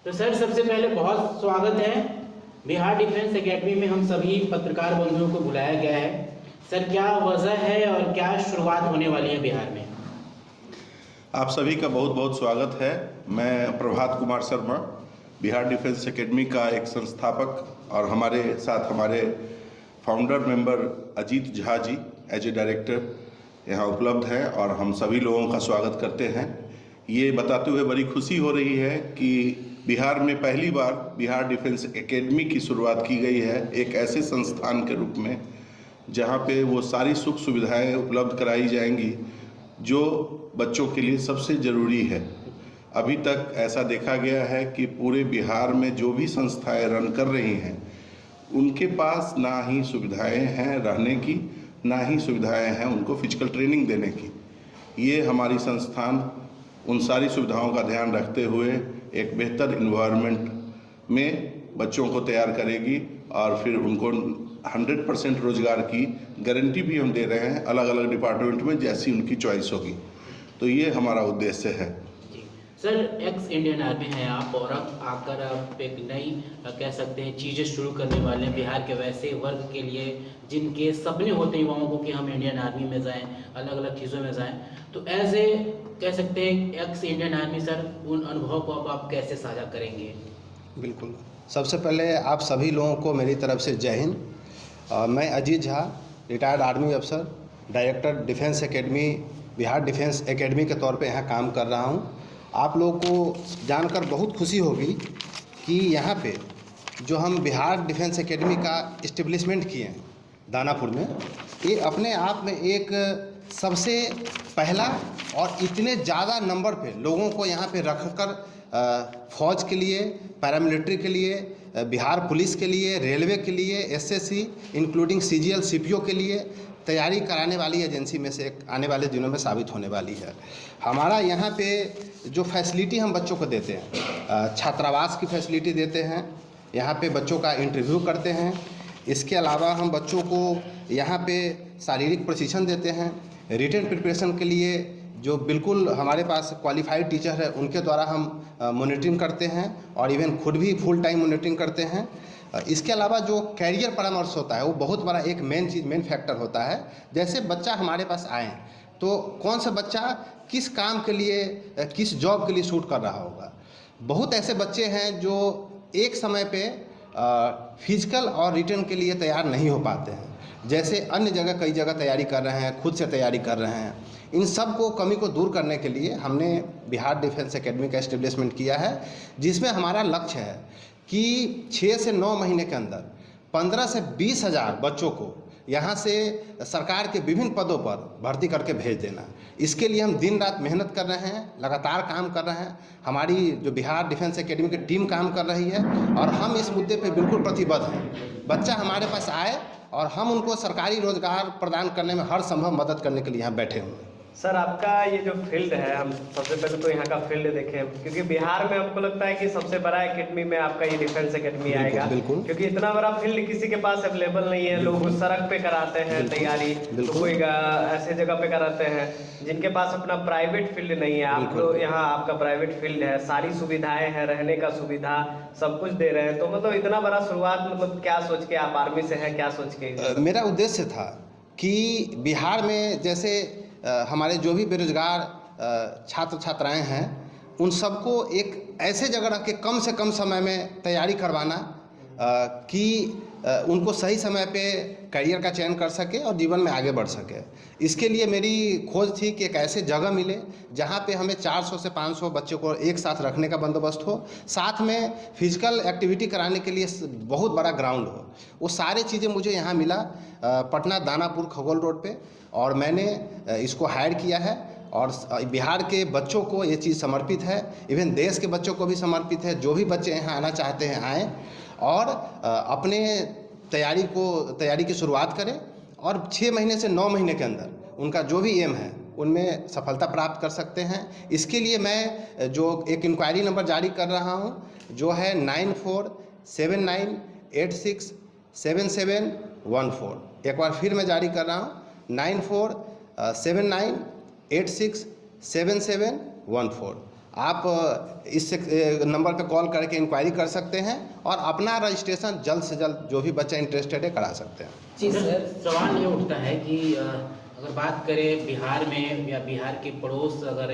तो सर सबसे पहले बहुत स्वागत है। बिहार डिफेंस एकेडमी में हम सभी पत्रकार बंधुओं को बुलाया गया है। सर क्या वजह है और क्या शुरुआत होने वाली है बिहार में? आप सभी का बहुत बहुत स्वागत है। मैं प्रभात कुमार शर्मा, बिहार डिफेंस एकेडमी का एक संस्थापक और हमारे साथ हमारे founder member Ajit Jha ji as a director यहाँ उपलब्ध हैं और हम सभी लोगों का स्वागत करते हैं। ये बताते हुए बड़ी खुशी हो रही है कि बिहार में पहली बार बिहार डिफेंस एकेडमी की शुरुआत की गई है एक ऐसे संस्थान के रूप में जहाँ पे वो सारी सुख सुविधाएं उपलब्ध कराई जाएंगी जो बच्चों के लिए सबसे ज़रूरी है। अभी तक ऐसा देखा गया है कि पूरे बिहार में जो भी संस्थाएं रन कर रही हैं उनके पास ना ही सुविधाएं हैं रहने की, ना ही सुविधाएं हैं उनको फिजिकल ट्रेनिंग देने की। ये हमारी संस्थान उन सारी सुविधाओं का ध्यान रखते हुए एक बेहतर इन्वायरमेंट में बच्चों को तैयार करेगी और फिर उनको 100% रोजगार की गारंटी भी हम दे रहे हैं अलग अलग डिपार्टमेंट में जैसी उनकी चॉइस होगी। तो ये हमारा उद्देश्य है। सर एक्स इंडियन आर्मी है आप और अब आकर आप एक नई कह सकते हैं चीज़ें शुरू करने वाले हैं बिहार के वैसे वर्ग के लिए जिनके सपने होते हैं युवाओं को कि हम इंडियन आर्मी में जाएं, अलग अलग चीज़ों में जाएं। तो एज ए कह सकते हैं एक्स इंडियन आर्मी सर उन अनुभव को अब आप कैसे साझा करेंगे? बिल्कुल, सबसे पहले आप सभी लोगों को मेरी तरफ से जय हिंद। मैं अजीत झा, रिटायर्ड आर्मी अफसर, director defence academy, Bihar defence academy के तौर पे यहाँ काम कर रहा हूँ। आप लोगों को जानकर बहुत खुशी होगी कि यहाँ पे जो हम बिहार डिफेंस एकेडमी का इस्टेब्लिशमेंट किए हैं दानापुर में, ये अपने आप में एक सबसे पहला और इतने ज़्यादा नंबर पे लोगों को यहाँ पे रखकर फौज के लिए, पैरामिलिट्री के लिए, बिहार पुलिस के लिए, रेलवे के लिए, एसएससी इंक्लूडिंग सीजीएल सीपीओ के लिए तैयारी कराने वाली एजेंसी में से एक आने वाले दिनों में साबित होने वाली है। हमारा यहाँ पे जो फैसिलिटी हम बच्चों को देते हैं, छात्रावास की फैसिलिटी देते हैं, यहाँ पे बच्चों का इंटरव्यू करते हैं। इसके अलावा हम बच्चों को यहाँ पे शारीरिक प्रशिक्षण देते हैं। रिटन प्रिपरेशन के लिए जो बिल्कुल हमारे पास क्वालिफाइड टीचर है उनके द्वारा हम मॉनिटरिंग करते हैं और इवन खुद भी फुल टाइम मॉनिटरिंग करते हैं। इसके अलावा जो कैरियर परामर्श होता है वो बहुत बड़ा एक मेन फैक्टर होता है। जैसे बच्चा हमारे पास आए तो कौन सा बच्चा किस काम के लिए, किस जॉब के लिए सूट कर रहा होगा। बहुत ऐसे बच्चे हैं जो एक समय पे फिजिकल और रिटन के लिए तैयार नहीं हो पाते हैं, जैसे अन्य जगह कई जगह तैयारी कर रहे हैं, खुद से तैयारी कर रहे हैं। इन सब को कमी को दूर करने के लिए हमने बिहार डिफेंस एकेडमी का एस्टेब्लिशमेंट किया है, जिसमें हमारा लक्ष्य है कि 6 से 9 महीने के अंदर 15 से 20 हज़ार बच्चों को यहाँ से सरकार के विभिन्न पदों पर भर्ती करके भेज देना। इसके लिए हम दिन रात मेहनत कर रहे हैं, लगातार काम कर रहे हैं। हमारी जो बिहार डिफेंस एकेडमी की टीम काम कर रही है और हम इस मुद्दे पे बिल्कुल प्रतिबद्ध हैं। बच्चा हमारे पास आए और हम उनको सरकारी रोजगार प्रदान करने में हर संभव मदद करने के लिए यहाँ बैठे हुए हैं। सर आपका ये जो फील्ड है, हम सबसे पहले तो यहाँ का फील्ड देखें, क्योंकि बिहार में हमको लगता है कि सबसे बड़ा एकेडमी में आपका ये डिफेंस एकेडमी आएगा। बिल्कुल। क्योंकि इतना बड़ा फील्ड किसी के पास अवेलेबल नहीं है। लोग उस सड़क पे कराते हैं तैयारी, तो कोई ऐसे जगह पे कराते हैं जिनके पास अपना प्राइवेट फील्ड नहीं है। आप लोग यहाँ आपका प्राइवेट फील्ड है, सारी सुविधाएं हैं, रहने का सुविधा सब कुछ दे रहे हैं। तो मतलब इतना बड़ा शुरुआत मतलब क्या सोच के आप आर्मी से हैं, क्या सोच के? मेरा उद्देश्य था कि बिहार में जैसे हमारे जो भी बेरोजगार छात्र छात्राएं हैं उन सबको एक ऐसे जगह रख के कम से कम समय में तैयारी करवाना कि उनको सही समय पे करियर का चयन कर सके और जीवन में आगे बढ़ सके। इसके लिए मेरी खोज थी कि एक ऐसे जगह मिले जहाँ पे हमें 400 से 500 बच्चों को एक साथ रखने का बंदोबस्त हो, साथ में फिजिकल एक्टिविटी कराने के लिए बहुत बड़ा ग्राउंड हो। वो सारी चीज़ें मुझे यहाँ मिला पटना दानापुर खगोल रोड पे, और मैंने इसको हायर किया है और बिहार के बच्चों को ये चीज़ समर्पित है, इवन देश के बच्चों को भी समर्पित है। जो भी बच्चे यहाँ आना चाहते हैं आएँ और अपने तैयारी की शुरुआत करें और 6 महीने से 9 महीने के अंदर उनका जो भी एम है उनमें सफलता प्राप्त कर सकते हैं। इसके लिए मैं जो एक इंक्वायरी नंबर जारी कर रहा हूँ जो है 9479867714। एक बार फिर मैं जारी कर रहा हूँ 9479867714। आप इस नंबर पे कॉल करके इंक्वायरी कर सकते हैं और अपना रजिस्ट्रेशन जल्द से जल्द जो भी बच्चा इंटरेस्टेड है करा सकते हैं। जी सर, सवाल ये उठता है कि अगर बात करें बिहार में या बिहार के पड़ोस अगर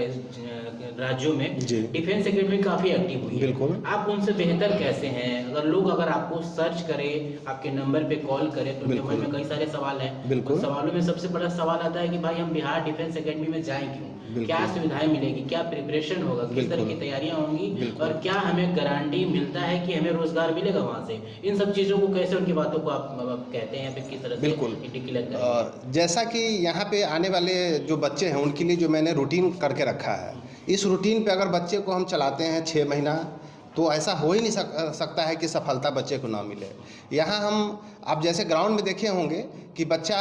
राज्यों में जी। डिफेंस एकेडमी काफ़ी एक्टिव हुई है। बिल्कुल। आप उनसे बेहतर कैसे हैं? अगर आपको सर्च करें, आपके नंबर पे कॉल करें तो उनके मन में कई सारे सवाल हैं। बिल्कुल। उन सवालों में सबसे बड़ा सवाल आता है कि भाई हम बिहार डिफेंस एकेडमी में जाएं क्यों? बिल्कुल। क्या सुविधाएं मिलेगी, क्या प्रिपरेशन होगा, किस तरह की तैयारियां होंगी बिल्कुल। और क्या हमें गारंटी मिलता है कि हमें रोजगार मिलेगा वहाँ से? इन सब चीज़ों को कैसे, उनकी बातों को आप कहते हैं या फिर किस तरह से बिल्कुल। डिक्लेयर करेंगे? जैसा कि यहाँ पे आने वाले जो बच्चे हैं उनके लिए जो मैंने रूटीन करके रखा है, इस रूटीन पे अगर बच्चे को हम चलाते हैं 6 महीना तो ऐसा हो ही नहीं सकता है कि सफलता बच्चे को ना मिले। यहाँ हम आप जैसे ग्राउंड में देखे होंगे कि बच्चा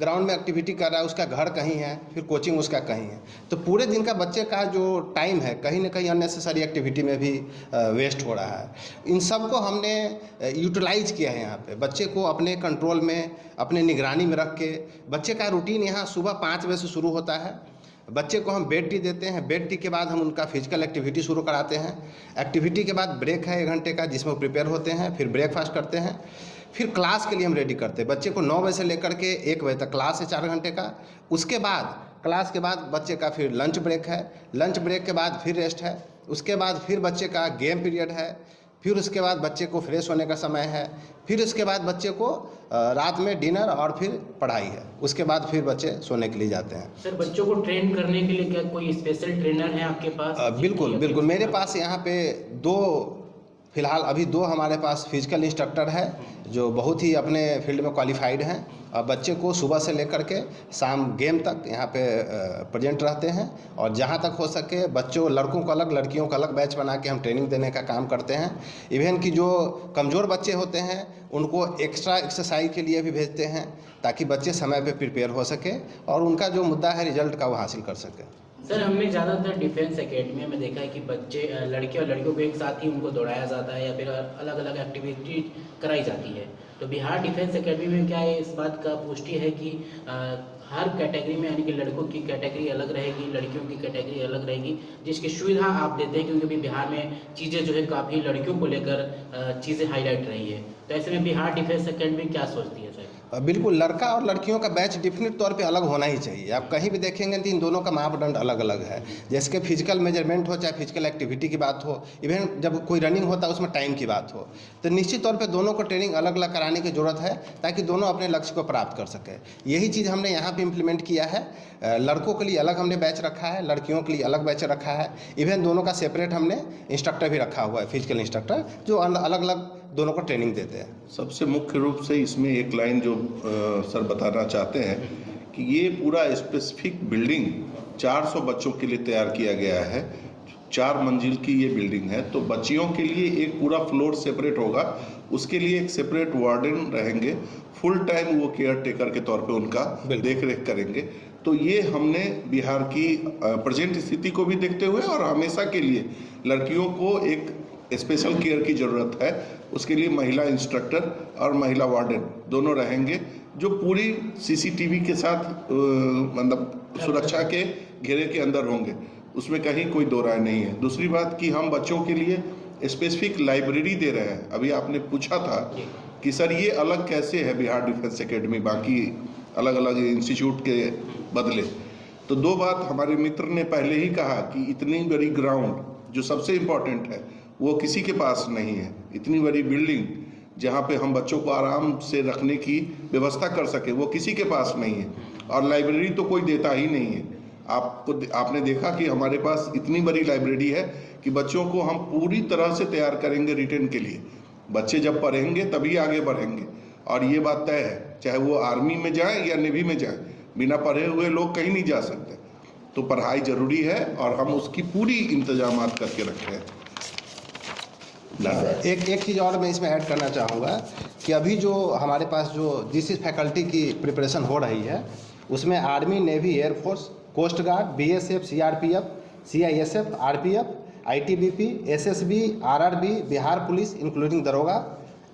ग्राउंड में एक्टिविटी कर रहा है, उसका घर कहीं है, फिर कोचिंग उसका कहीं है, तो पूरे दिन का बच्चे का जो टाइम है कहीं ना कहीं अननेसेसरी एक्टिविटी में भी वेस्ट हो रहा है। इन सब को हमने यूटिलाइज किया है। यहाँ पे बच्चे को अपने कंट्रोल में, अपने निगरानी में रख के, बच्चे का रूटीन यहाँ सुबह 5 बजे से शुरू होता है। बच्चे को हम बेड टी देते हैं, बेड टी के बाद हम उनका फिजिकल एक्टिविटी शुरू कराते हैं। एक्टिविटी के बाद ब्रेक है 1 घंटे का जिसमें वो प्रिपेयर होते हैं, फिर ब्रेकफास्ट करते हैं, फिर क्लास के लिए हम रेडी करते हैं। बच्चे को 9 बजे से लेकर के 1 बजे तक क्लास है 4 घंटे का। उसके बाद क्लास के बाद बच्चे का फिर लंच ब्रेक है, लंच ब्रेक के बाद फिर रेस्ट है, उसके बाद फिर बच्चे का गेम पीरियड है, फिर उसके बाद बच्चे को फ्रेश होने का समय है, फिर उसके बाद बच्चे को रात में डिनर और फिर पढ़ाई है, उसके बाद फिर बच्चे सोने के लिए जाते हैं। सर, बच्चों को ट्रेन करने के लिए क्या कोई स्पेशल ट्रेनर है आपके पास? बिल्कुल बिल्कुल, मेरे पास यहाँ पे फिलहाल अभी 2 हमारे पास फिजिकल इंस्ट्रक्टर है जो बहुत ही अपने फील्ड में क्वालिफाइड हैं और बच्चे को सुबह से लेकर के शाम गेम तक यहाँ पे प्रेजेंट रहते हैं। और जहाँ तक हो सके बच्चों, लड़कों को अलग, लड़कियों का अलग बैच बना के हम ट्रेनिंग देने का काम करते हैं। इवन कि जो कमज़ोर बच्चे होते हैं उनको एक्स्ट्रा एक्सरसाइज के लिए भी भेजते हैं ताकि बच्चे समय पे प्रिपेयर हो सके और उनका जो मुद्दा है रिजल्ट का वो हासिल कर सके। सर, हमने ज़्यादातर डिफेंस एकेडमी में देखा है कि बच्चे, लड़के और लड़कियों को एक साथ ही उनको दौड़ाया जाता है या फिर अलग अलग एक्टिविटी कराई जाती है। तो बिहार डिफेंस एकेडमी में क्या है इस बात का पुष्टि है कि हर कैटेगरी में, यानी कि लड़कों की कैटेगरी अलग रहेगी, लड़कियों की कैटेगरी अलग रहेगी, जिसकी सुविधा आप देते हैं? क्योंकि अभी बिहार में चीज़ें जो है काफ़ी लड़कियों को लेकर चीज़ें हाईलाइट रही है, तो ऐसे में बिहार डिफेंस एकेडमी क्या सोचती है सर? बिल्कुल, लड़का और लड़कियों का बैच डेफिनेट तौर पे अलग होना ही चाहिए। आप कहीं भी देखेंगे तो इन दोनों का मापदंड अलग अलग है। जैसे कि फिजिकल मेजरमेंट हो, चाहे फिजिकल एक्टिविटी की बात हो, इवन जब कोई रनिंग होता है उसमें टाइम की बात हो, तो निश्चित तौर पे दोनों को ट्रेनिंग अलग अलग कराने की ज़रूरत है ताकि दोनों अपने लक्ष्य को प्राप्त कर सकें। यही चीज़ हमने यहाँ पर इम्प्लीमेंट किया है। लड़कों के लिए अलग हमने बैच रखा है, लड़कियों के लिए अलग बैच रखा है। इवन दोनों का सेपरेट हमने इंस्ट्रक्टर भी रखा हुआ है, फिजिकल इंस्ट्रक्टर, जो अलग अलग दोनों को ट्रेनिंग देते हैं। सबसे मुख्य रूप से इसमें एक लाइन जो सर बताना चाहते हैं कि ये पूरा स्पेसिफिक बिल्डिंग 400 बच्चों के लिए तैयार किया गया है। 4 मंजिल की ये बिल्डिंग है, तो बच्चियों के लिए एक पूरा फ्लोर सेपरेट होगा, उसके लिए एक सेपरेट वार्डन रहेंगे, फुल टाइम वो केयर टेकर के तौर पे उनका देख रेख करेंगे। तो ये हमने बिहार की प्रेजेंट स्थिति को भी देखते हुए और हमेशा के लिए लड़कियों को एक स्पेशल केयर की ज़रूरत है, उसके लिए महिला इंस्ट्रक्टर और महिला वार्डन दोनों रहेंगे जो पूरी सीसीटीवी के साथ मतलब सुरक्षा के घेरे के अंदर होंगे, उसमें कहीं कोई दो राय नहीं है। दूसरी बात कि हम बच्चों के लिए स्पेसिफिक लाइब्रेरी दे रहे हैं। अभी आपने पूछा था कि सर ये अलग कैसे है बिहार डिफेंस एकेडमी बाकी अलग अलग इंस्टीट्यूट के बदले, तो 2 बात हमारे मित्र ने पहले ही कहा कि इतनी बड़ी ग्राउंड जो सबसे इम्पोर्टेंट है वो किसी के पास नहीं है। इतनी बड़ी बिल्डिंग जहाँ पे हम बच्चों को आराम से रखने की व्यवस्था कर सके वो किसी के पास नहीं है, और लाइब्रेरी तो कोई देता ही नहीं है। आपने देखा कि हमारे पास इतनी बड़ी लाइब्रेरी है कि बच्चों को हम पूरी तरह से तैयार करेंगे रिटेन के लिए। बच्चे जब पढ़ेंगे तभी आगे बढ़ेंगे, और ये बात तय है, चाहे वो आर्मी में जाए या नेवी में जाए, बिना पढ़े हुए लोग कहीं नहीं जा सकते। तो पढ़ाई ज़रूरी है और हम उसकी पूरी इंतजामात करके रखे हैं। एक चीज़ और मैं इसमें ऐड करना चाहूँगा कि अभी जो हमारे पास जो जिस फैकल्टी की प्रिपरेशन हो रही है उसमें army, navy, air force, coast guard, BSF, CRPF, CISF, RPF, ITBP, SSB, RRB, Bihar police including दरोगा,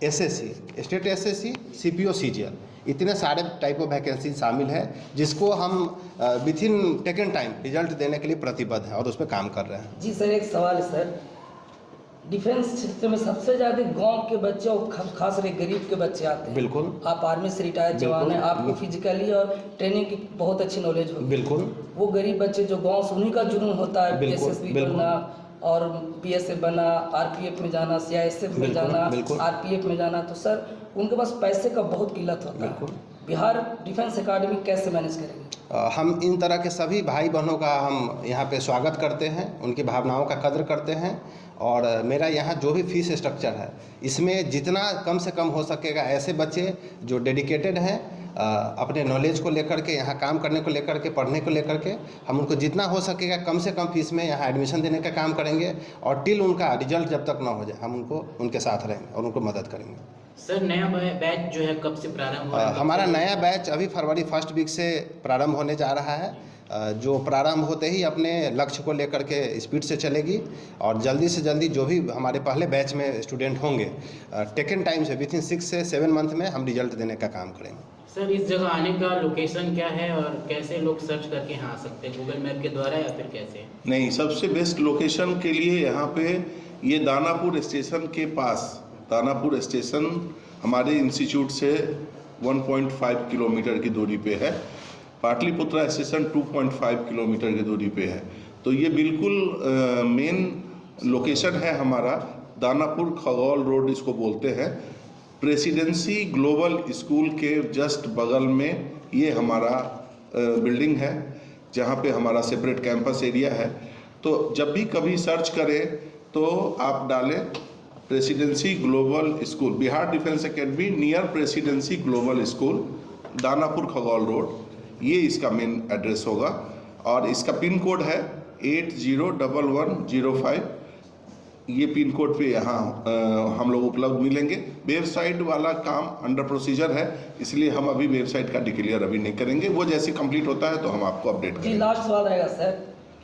SSC, state SSC, CPO, CGL, इतने सारे टाइप ऑफ वैकेंसी शामिल है जिसको हम within taken time result देने के लिए प्रतिबद्ध हैं और उस पर काम कर रहे हैं। जी सर, एक सवाल है सर, डिफेंस क्षेत्र में सबसे ज़्यादा गांव के बच्चे और खास करके गरीब के बच्चे आते हैं। बिल्कुल। आप आर्मी से रिटायर्ड जवान हैं, आपको फिजिकली और ट्रेनिंग की बहुत अच्छी नॉलेज होगी। बिल्कुल। वो गरीब बच्चे जो गांव से, उन्हीं का जुनून होता है बिल्कुल, एसएसबी बिल्कुल। बनना और बीएसएफ बनना, आरपीएफ में जाना, सीआईएसएफ में बिल्कुल, जाना, बिल्कुल। आरपीएफ में जाना, तो सर उनके पास पैसे का बहुत किल्लत होता है। बिल्कुल। बिहार डिफेंस एकेडमी कैसे मैनेज करेंगे? हम इन तरह के सभी भाई बहनों का हम यहाँ पे स्वागत करते हैं, उनकी भावनाओं का कद्र करते हैं और मेरा यहाँ जो भी फीस स्ट्रक्चर है इसमें जितना कम से कम हो सकेगा ऐसे बच्चे जो डेडिकेटेड हैं अपने नॉलेज को लेकर के, यहाँ काम करने को लेकर के, पढ़ने को लेकर के, हम उनको जितना हो सकेगा कम से कम फीस में यहाँ एडमिशन देने का काम करेंगे और टिल उनका रिजल्ट जब तक ना हो जाए हम उनको उनके साथ रहेंगे और उनको मदद करेंगे। सर नया बैच जो है कब से प्रारंभ हो रहा है? हमारा नया बैच अभी फरवरी फर्स्ट वीक से प्रारंभ होने जा रहा है, जो प्रारंभ होते ही अपने लक्ष्य को लेकर के स्पीड से चलेगी और जल्दी से जल्दी जो भी हमारे पहले बैच में स्टूडेंट होंगे टेकन टाइम से विथिन 6 से 7 मंथ में हम रिजल्ट देने का काम करेंगे। सर इस जगह आने का लोकेशन क्या है और कैसे लोग सर्च करके यहाँ आ सकते हैं, गूगल मैप के द्वारा या फिर कैसे? नहीं, सबसे बेस्ट लोकेशन के लिए यहाँ पे ये दानापुर स्टेशन के पास, दानापुर स्टेशन हमारे इंस्टीट्यूट से 1.5 किलोमीटर की दूरी पे है, पाटलिपुत्रा स्टेशन 2.5 किलोमीटर की दूरी पे है। तो ये बिल्कुल मेन लोकेशन है हमारा, दानापुर खगौल रोड इसको बोलते हैं। प्रेसिडेंसी ग्लोबल स्कूल के जस्ट बगल में ये हमारा बिल्डिंग है जहाँ पे हमारा सेपरेट कैंपस एरिया है। तो जब भी कभी सर्च करें तो आप डालें presidency global school, Bihar defence academy near presidency global school, Danapur Khagaul road, ये इसका मेन एड्रेस होगा और इसका पिन कोड है 801105। ये पिन कोड पे यहाँ हम लोग उपलब्ध मिलेंगे। वेबसाइट वाला काम अंडर प्रोसीजर है, इसलिए हम अभी वेबसाइट का डिक्लेयर अभी नहीं करेंगे, वो जैसे कंप्लीट होता है तो हम आपको अपडेट जी करेंगे। लास्ट सवाल रहेगा सर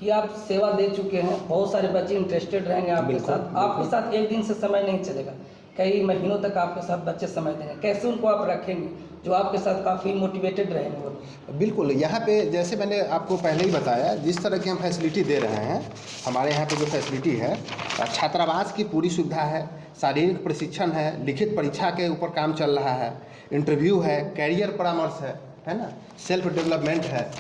कि आप सेवा दे चुके हैं, बहुत सारे बच्चे इंटरेस्टेड रहेंगे आपके साथ, आपके साथ एक दिन से समय नहीं चलेगा, कई महीनों तक आपके साथ बच्चे समय देंगे, कैसे उनको आप रखेंगे जो आपके साथ काफ़ी मोटिवेटेड रहेंगे वो? बिल्कुल, यहाँ पे जैसे मैंने आपको पहले ही बताया जिस तरह की हम फैसिलिटी दे रहे हैं, हमारे यहाँ पे जो फैसिलिटी है छात्रावास की पूरी सुविधा है, शारीरिक प्रशिक्षण है, लिखित परीक्षा के ऊपर काम चल रहा है, इंटरव्यू है, कैरियर परामर्श है ना, सेल्फ डेवलपमेंट है,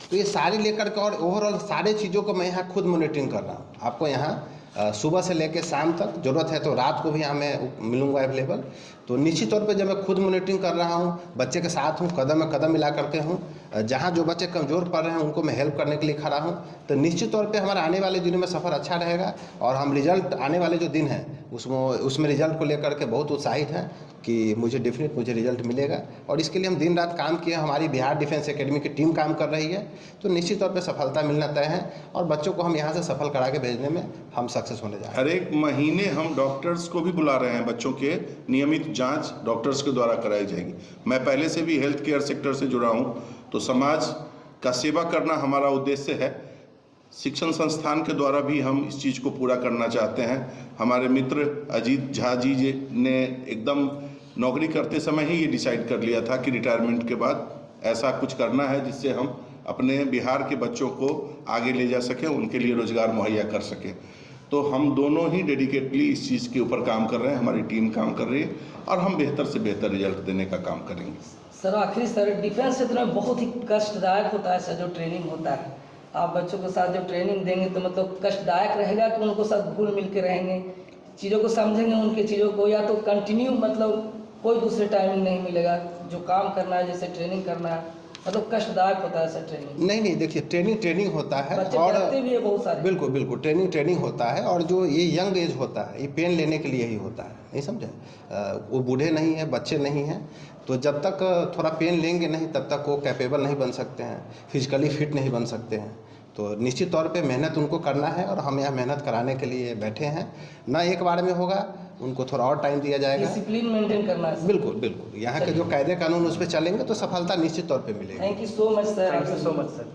तो ये सारी लेकर के और ओवरऑल सारे चीज़ों को मैं यहाँ खुद मॉनिटरिंग कर रहा हूँ। आपको यहाँ सुबह से लेकर शाम तक ज़रूरत है तो रात को भी यहाँ मैं मिलूँगा अवेलेबल। तो निश्चित तौर पे जब मैं खुद मॉनिटरिंग कर रहा हूँ, बच्चे के साथ हूँ, कदम में कदम मिला करते हूँ, जहाँ जो बच्चे कमज़ोर पड़ रहे हैं उनको मैं हेल्प करने के लिए खड़ा हूँ, तो निश्चित तौर पे हमारा आने वाले दिनों में सफ़र अच्छा रहेगा और हम रिजल्ट आने वाले जो दिन हैं उसमें रिजल्ट को लेकर के बहुत उत्साहित हैं कि मुझे रिजल्ट मिलेगा और इसके लिए हम दिन रात काम किए। हमारी बिहार डिफेंस एकेडमी की टीम काम कर रही है, तो निश्चित तौर पे सफलता मिलना तय है और बच्चों को हम यहाँ से सफल करा के भेजने में हम सक्सेस होने जा रहे हैं। हर एक महीने हम डॉक्टर्स को भी बुला रहे हैं, बच्चों के नियमित जांच डॉक्टर्स के द्वारा कराई जाएगी। मैं पहले से भी हेल्थ केयर सेक्टर से जुड़ा हूँ, तो समाज का सेवा करना हमारा उद्देश्य है। शिक्षण संस्थान के द्वारा भी हम इस चीज़ को पूरा करना चाहते हैं। हमारे मित्र अजीत झा जी ने एकदम नौकरी करते समय ही ये डिसाइड कर लिया था कि रिटायरमेंट के बाद ऐसा कुछ करना है जिससे हम अपने बिहार के बच्चों को आगे ले जा सकें, उनके लिए रोजगार मुहैया कर सकें। तो हम दोनों ही डेडिकेटली इस चीज़ के ऊपर काम कर रहे हैं, हमारी टीम काम कर रही है और हम बेहतर से बेहतर रिजल्ट देने का काम करेंगे। सर आखिरी सर, डिफेंस क्षेत्र में बहुत ही कष्टदायक होता है सर जो ट्रेनिंग होता है, आप बच्चों के साथ जो ट्रेनिंग देंगे तो मतलब कष्टदायक रहेगा कि उनको साथ घुल मिल के रहेंगे, चीज़ों को समझेंगे उनके चीज़ों को, या तो कंटिन्यू मतलब कोई दूसरे टाइमिंग नहीं मिलेगा जो काम करना है जैसे ट्रेनिंग करना है, मतलब कष्टदायक होता है सर ट्रेनिंग? नहीं, देखिए ट्रेनिंग होता है और भी है बहुत सारे। बिल्कुल ट्रेनिंग होता है और जो ये यंग एज होता है ये पेन लेने के लिए ही होता है, नहीं समझे? वो बूढ़े नहीं हैं, बच्चे नहीं हैं, तो जब तक थोड़ा पेन लेंगे नहीं तब तक वो कैपेबल नहीं बन सकते हैं, फिजिकली फिट नहीं बन सकते हैं। तो निश्चित तौर पे मेहनत उनको करना है और हम यहाँ मेहनत कराने के लिए बैठे हैं। ना एक बार में होगा, उनको थोड़ा और टाइम दिया जाएगा, डिसिप्लिन मेंटेन करना है। बिल्कुल यहाँ के जो कायदे कानून उस पर चलेंगे तो सफलता निश्चित तौर पे मिलेगी। Thank you so much sir. Thank you so much sir.